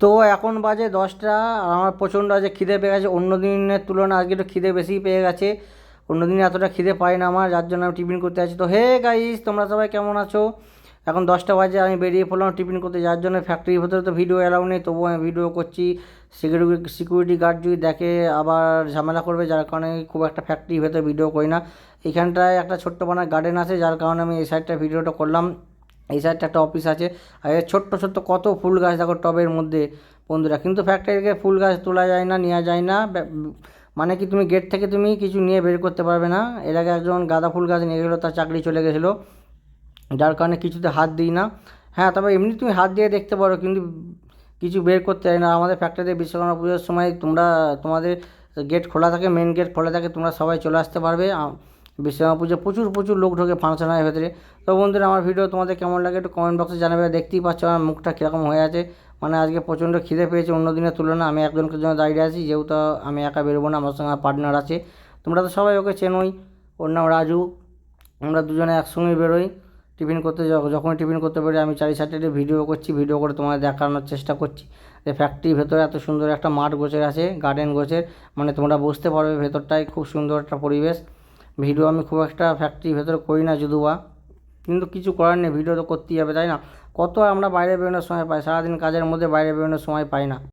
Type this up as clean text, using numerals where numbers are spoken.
তো এখন বাজে 10টা। আর আমার প্রচণ্ড আজকে খিদে পেয়ে গেছে, অন্য দিনের তুলনায় আজকে একটু খিদে বেশিই পেয়ে গেছে। অন্য দিনে এতটা খিদে পাই না আমার, যার জন্য আমি টিফিন করতে আছি। তো হে গাইস, তোমরা সবাই কেমন আছো? এখন 10টা বাজে, আমি বেরিয়ে পড়লাম টিফিন করতে, যার জন্য ফ্যাক্টরির ভেতরে তো ভিডিও অ্যালাউ নেই, তবুও আমি ভিডিও করছি। সিকিউরিটি গার্ড যদি দেখে আবার ঝামেলা করবে, যার কারণে খুব একটা ফ্যাক্টরির ভেতরে ভিডিও করি না। এখানটায় একটা ছোট্ট বানার গার্ডেন আছে, যার কারণে আমি এই সাইডটা ভিডিওটা করলাম। এই সাইডটা একটা অফিস আছে, আর এর ছোট্ট ছোট্ট কত ফুল গাছ দেখো টবের মধ্যে বন্ধুরা। কিন্তু ফ্যাক্টরি থেকে ফুল গাছ তোলা যায় না, নেওয়া যায় না। মানে কি, তুমি গেট থেকে তুমি কিছু নিয়ে বের করতে পারবে না। এর আগে একজন গাঁদা ফুল গাছ নিয়ে গেছিলো, তার চাকরি চলে গেছিলো, যার কারণে কিছুতে হাত দিই না। হ্যাঁ, তবে এমনি তুমি হাত দিয়ে দেখতে পারো, কিন্তু কিছু বের করতে চাই না। আমাদের ফ্যাক্টরিতে বিশ্বকর্মা পুজোর সময় তোমাদের গেট খোলা থাকে, মেন গেট খোলা থাকে, তোমরা সবাই চলে আসতে পারবে। বিশ্বকর্মা পুজো প্রচুর প্রচুর লোক ঢোকে ফাংশন হয় ভেতরে। তো বন্ধুরা, আমার ভিডিও তোমাদের কেমন লাগে একটু কমেন্ট বক্সে জানাবে। দেখতেই পাচ্ছ আমার মুখটা কীরকম হয়ে আছে, মানে আজকে প্রচণ্ড খিদে পেয়েছে অন্য দিনের তুলনায়। আমি একজনকে জন্য দাঁড়িয়ে আছি, যেহেতু আমি একা বেরোবো না, আমার সঙ্গে আমার পার্টনার আছে। তোমরা তো সবাই ওকে চেনোই, ওর নাম রাজু। আমরা দুজনে একসঙ্গেই বেরোই টিফিন করতে। যখনই টিফিন করতে বেরোই আমি চারি সাইডে ভিডিও করছি, ভিডিও করে তোমাদের দেখানোর চেষ্টা করছি যে ফ্যাক্টরির ভেতরে এত সুন্দর একটা মাঠ গোছের আছে, গার্ডেন গোছের, মানে তোমরা বুঝতে পারবে ভেতরটায় খুব সুন্দর একটা পরিবেশ। ভিডিও আমি খুব একটা ফ্যাক্টরির ভেতরে করি না যদিও বা, কিন্তু কিছু করার নেই, ভিডিও তো করতেই হবে, তাই না? কত আমরা বাইরে বেরোনোর সময় পাই, সারাদিন কাজের মধ্যে বাইরে বেরোনোর সময় পাই না।